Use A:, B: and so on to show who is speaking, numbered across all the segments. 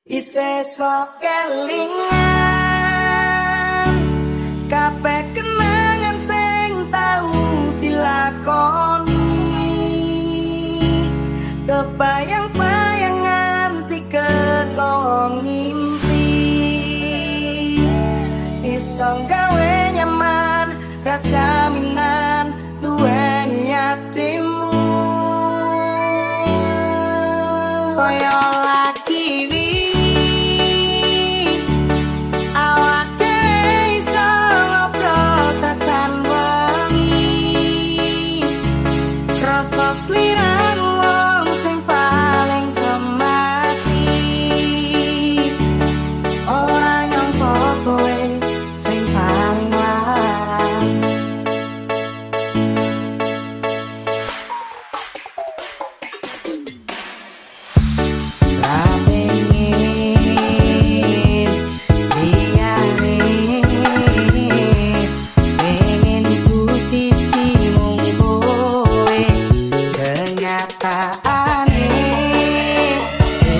A: Isih sok kelingan kabeh kenangan sing tau dilakoni, kebayang-bayangan diketong ngimpi, iso gawe nyaman ra jaminan duweni atimu koyo lagi sliran wong sing paling kemati, ora nyangka kowe sing paling larang. Ra pengen liyane, pengen ku siji mung kowe. Kenyataane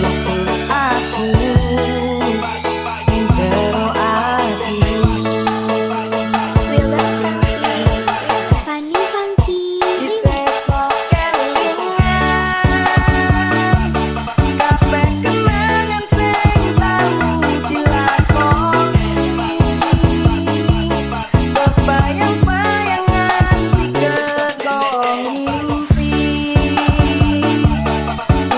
A: tutur aku ing jero ati.
B: Fanny Funky
A: Isih sok kelingan kabeh kenangan sing tau dilakoni, kebayang-bayangan diketong ngimpi,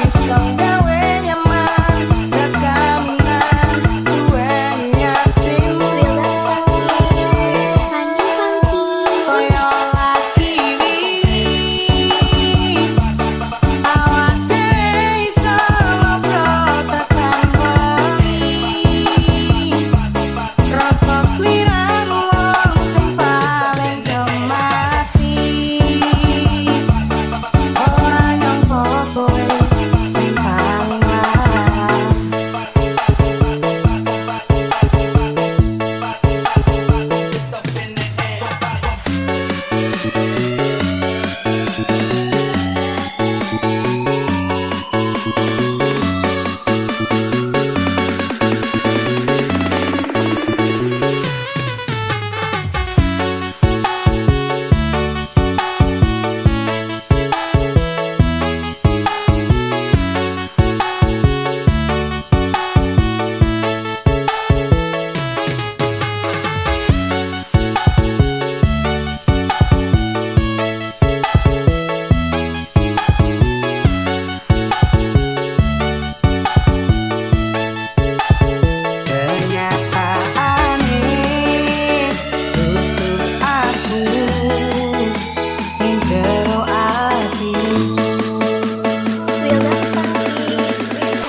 A: iso gawe nyaman ra jaminan duweni atimu
B: Fanny Funky
A: koyo lagi awake iso ngobrol tekan wengi, rasa sliran wong sing paling kemati, ora nyangka kowe sing paling larang. Kenyataane tutur aku ing jero ati.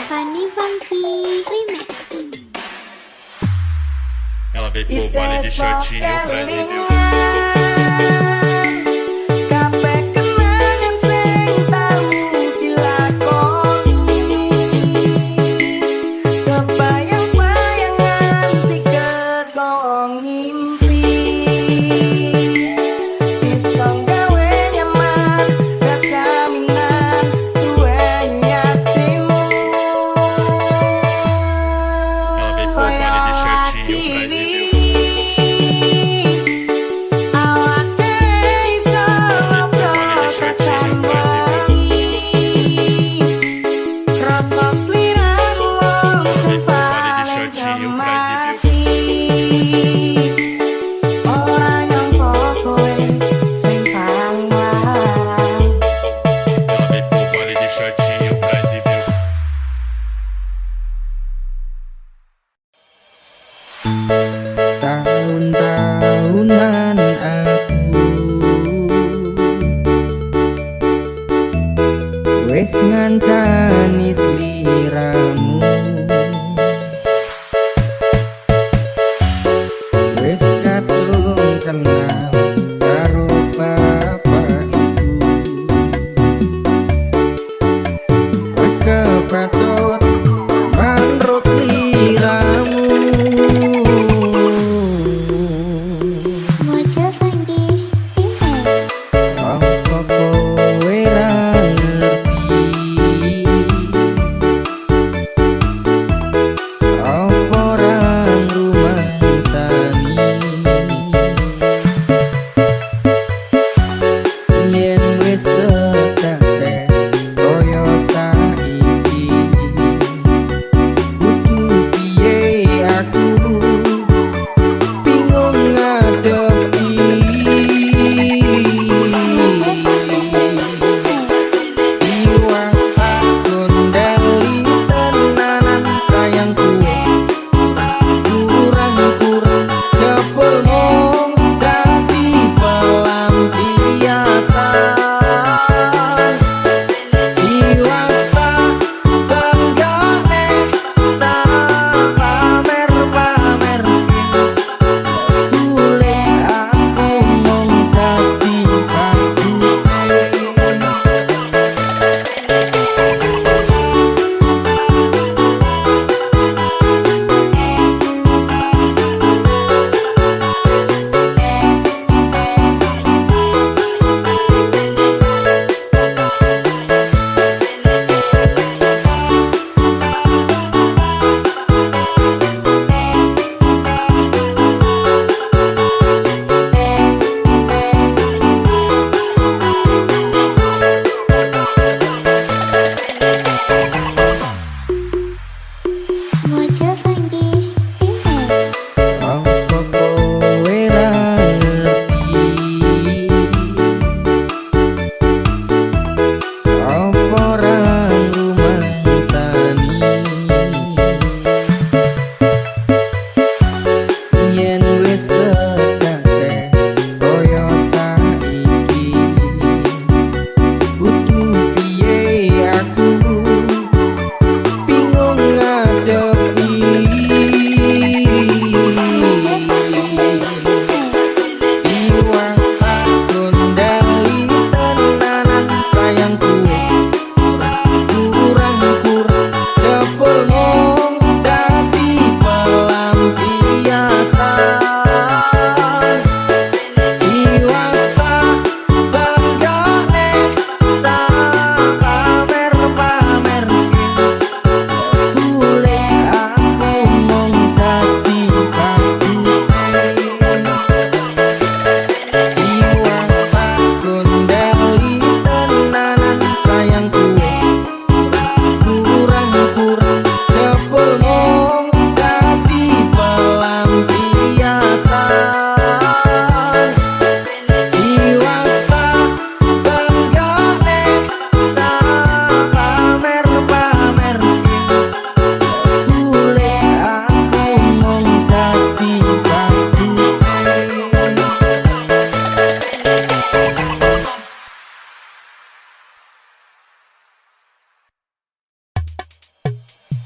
B: Fanny Funky Remix.
C: Ela veio pro baile de shortinho pra gente.
A: Kabeh kenangan sing tau dilakoni, kebayang-bayangan diketong ngimpi, iso gawe nyaman ra jaminan duweni atimu
C: Ela veio pro baile de shortinho pra gente.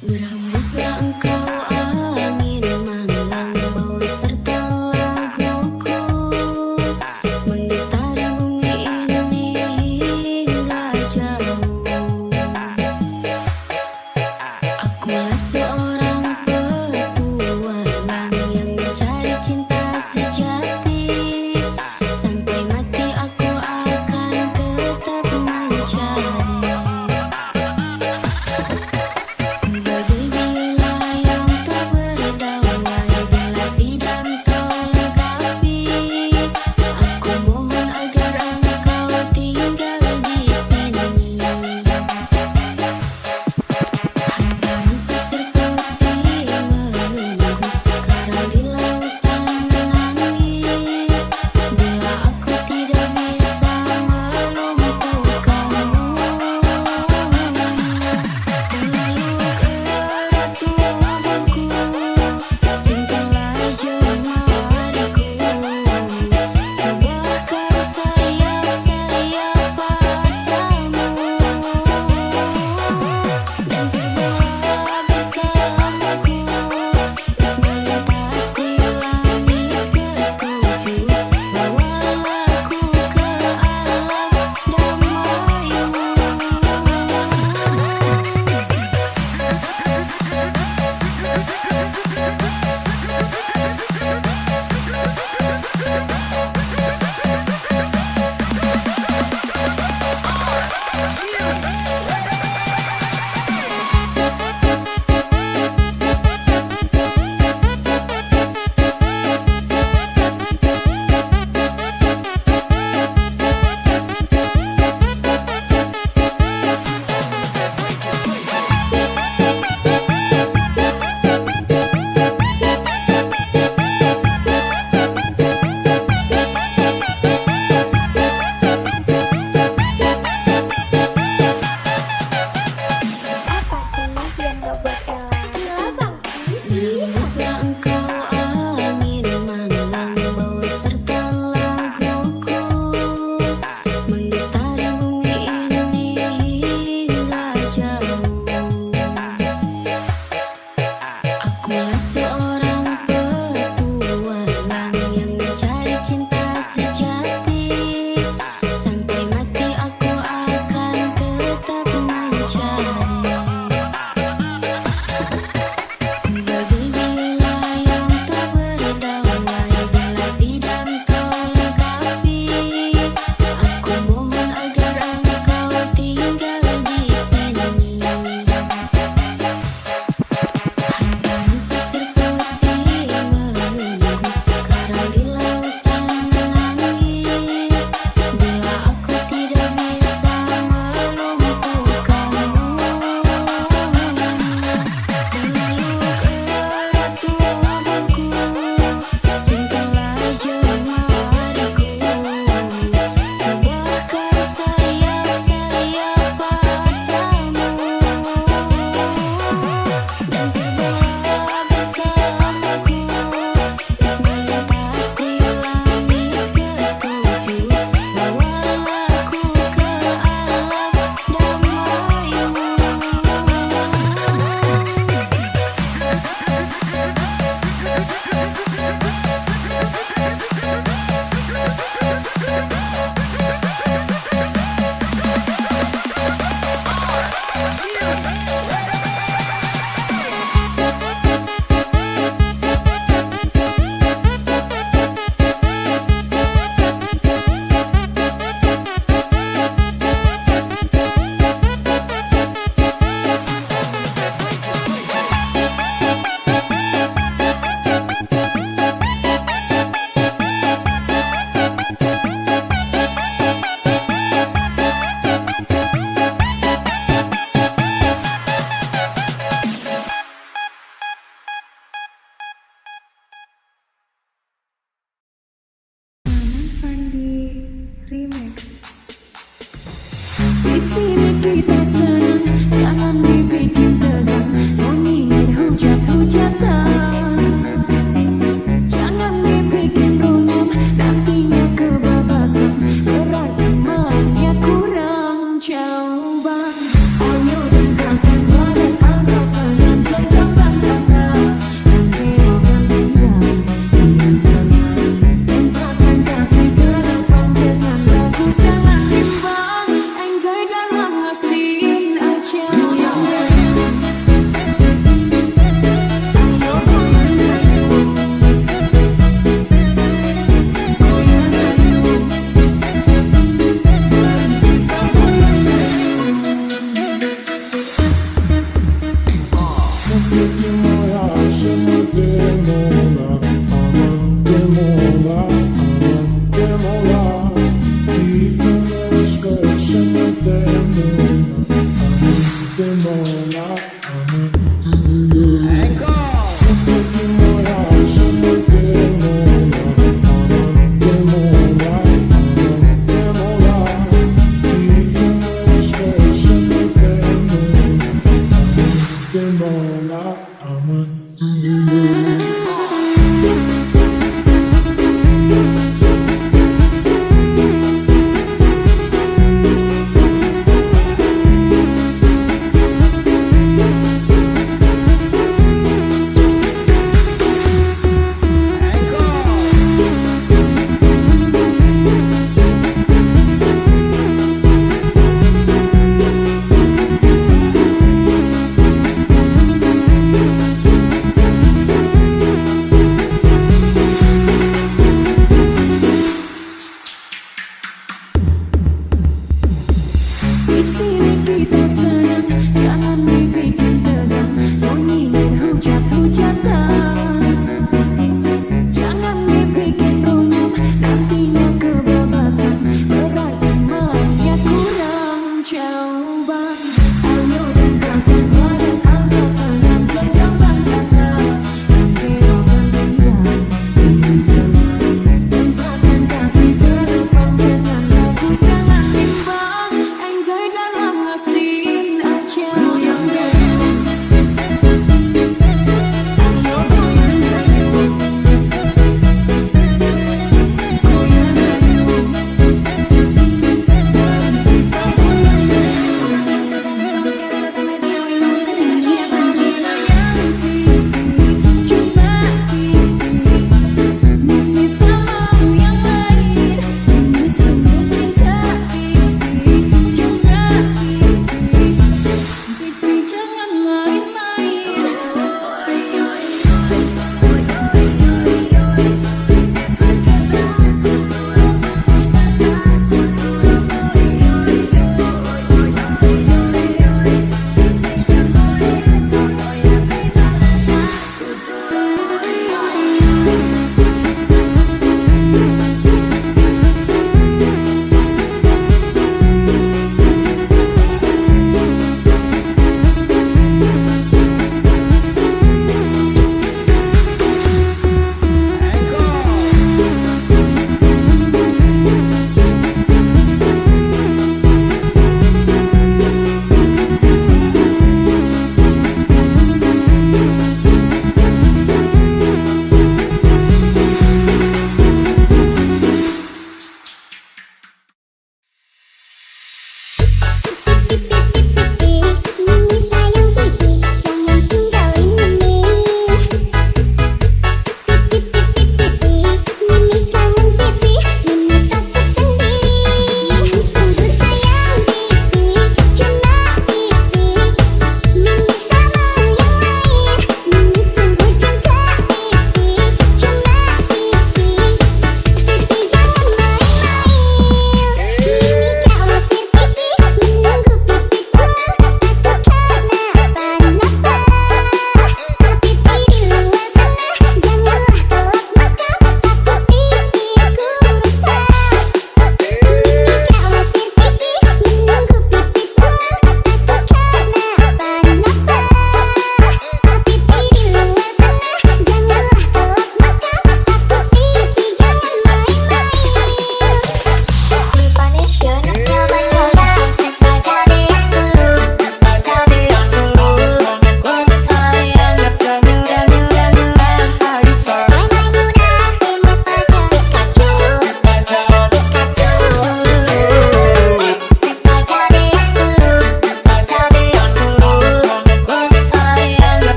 B: Berhembuslah engkau angin malam bau serta laguku mengitari bumi ini hingga jauh. Akulah seorang petualang yang mencari cinta sejati. Sampai mati aku akan tetap mencari. Bagai bila yang tak berdamai dilatih dan kau lengkapi. Aku mohon agar engkau tinggal di sini. Hantaran pasir putih menunggu karang di lautan menangis. Bila aku tidak bisa melumpuhkanmu. Berhembuslah engkau angin malam bau serta laguku mengitari bumi ini hingga jauh. Akulah seorang petualang yang mencari cinta sejati. Sampai mati aku akan tetap mencari. Bagai bila yang tak berdamai dilatih dan kau lengkapi. Aku mohon agar engkau tinggal di sini. Hantaran pasir putih menunggu karang di lautan menangis. Bila aku tidak bisa melumpuhkanmu.
D: Di sini kita senang, jangan dibikin tegang. Nyanyiin hujat-hujatan, jangan dibikin rumit, nantinya kebablasan. Berarti mainnya kurang jauh bang. Ayo dengarkan badan angkat tangan.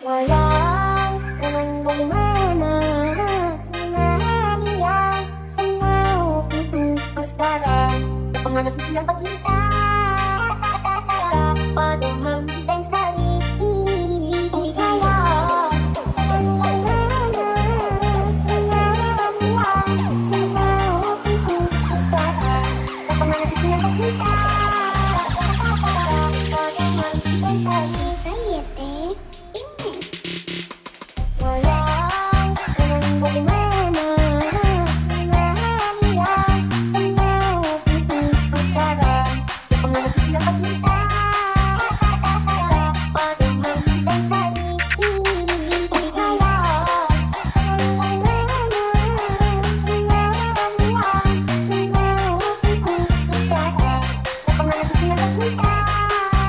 B: Sayang, dengan bagaimana dia mau putus sekarang. Penganas siapa kita pada dan sekali. Sayang, dengan bagaimana dia mau putus sekarang. Penganas siapa kita pada dan sekali. Sayang, dengan bagaimana dia mau putus sekarang. Penganas siapa kita pada dan sekali. Sayang, dengan bagaimana dia mau putus sekarang. Penganas siapa kita pada dan sekali.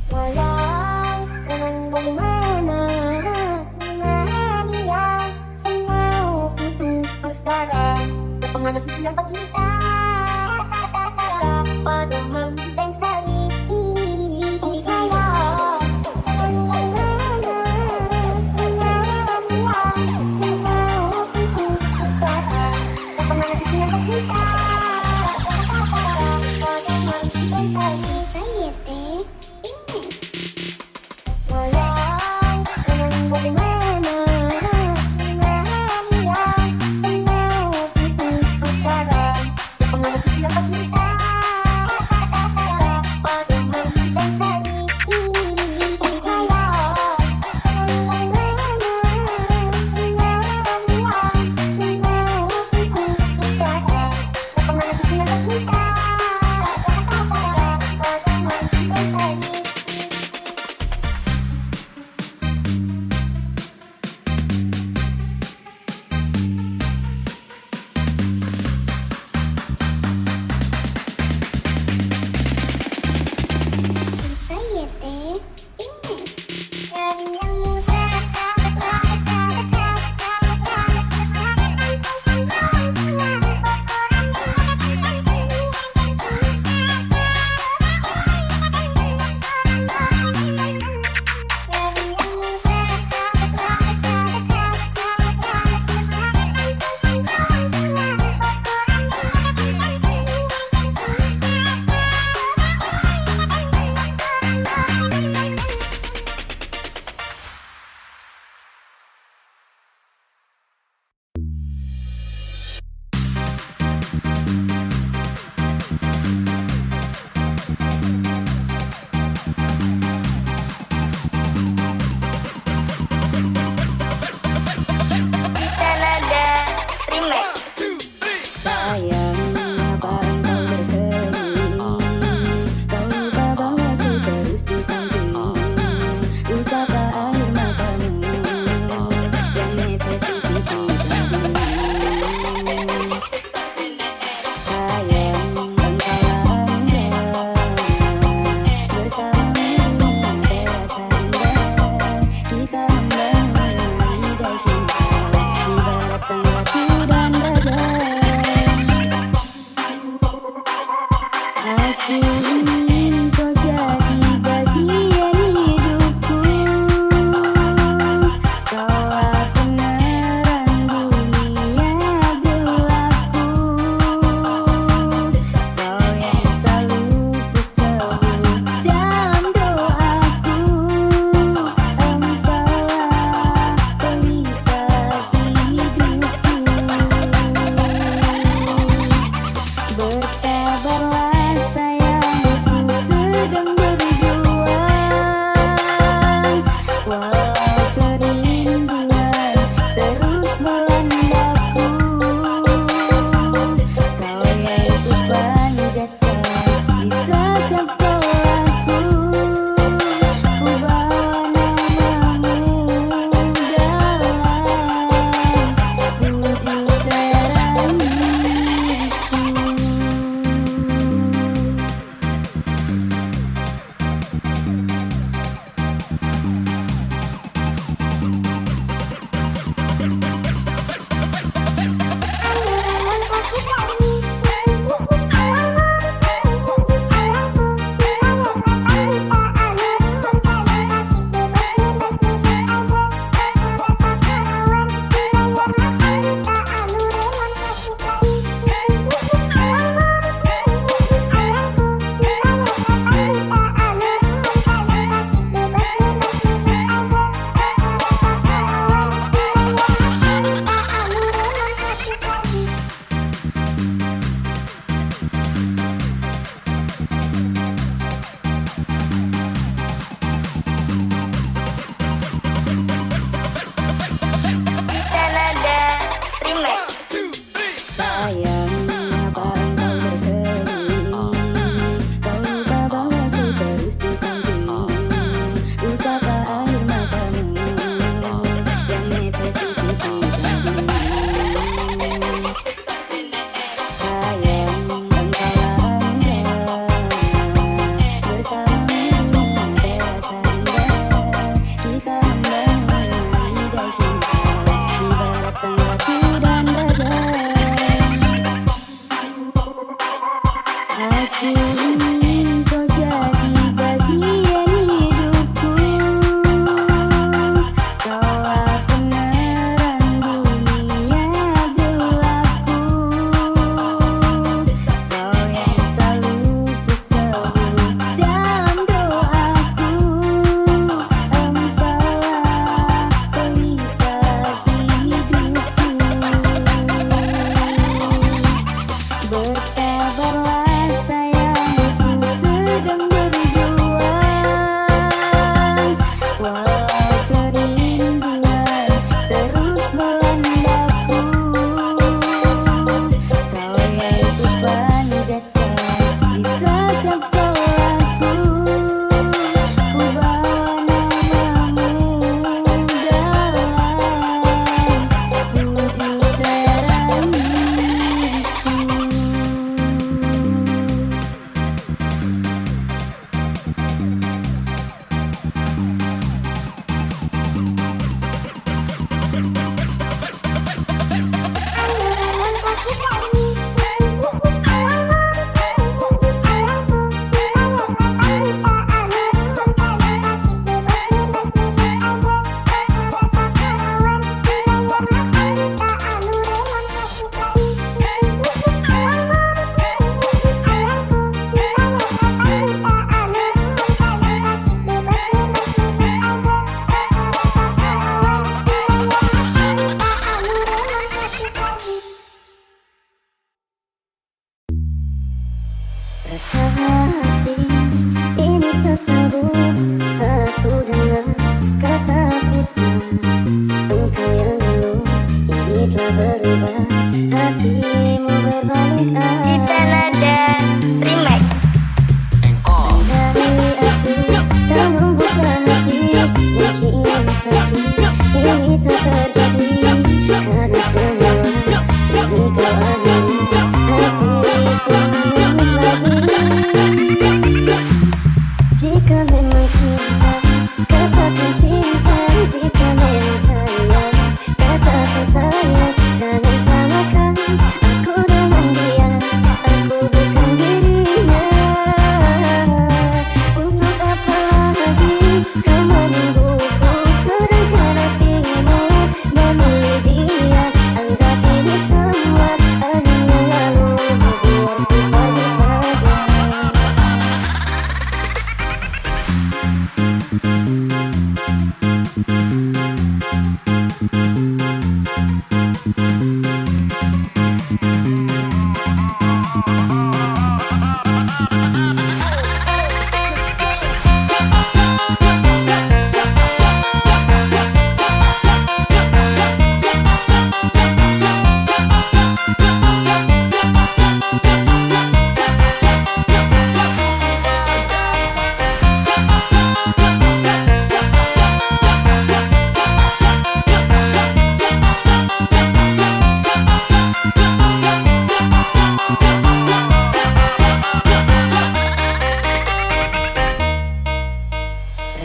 B: Sayang, dengan bagaimana dia mau putus sekarang. Penganas siapa kita pada dan sekali. Sayang, dengan bagaimana dia mau putus sekarang. Penganas siapa kita pada dan sekali. Sayang, dengan bagaimana dia mau putus sekarang.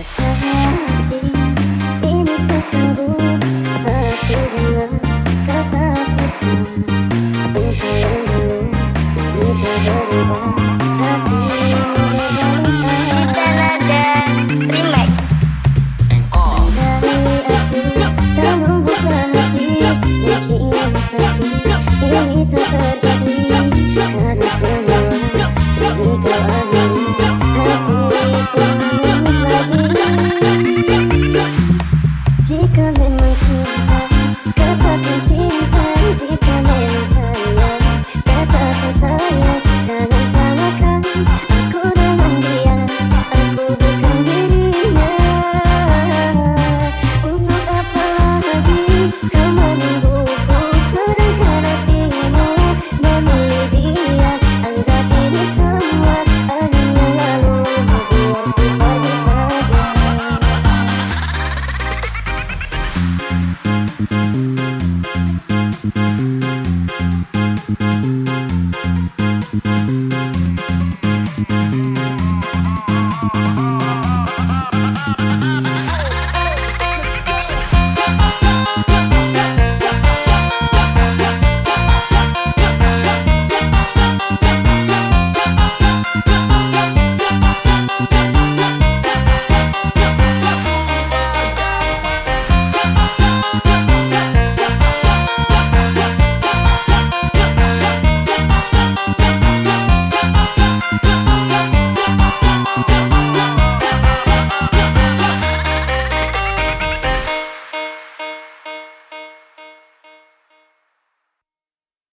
B: Rasa hati ini tak sanggup satu dengan kata pesan. Engkau yang dulu, engkau berubah.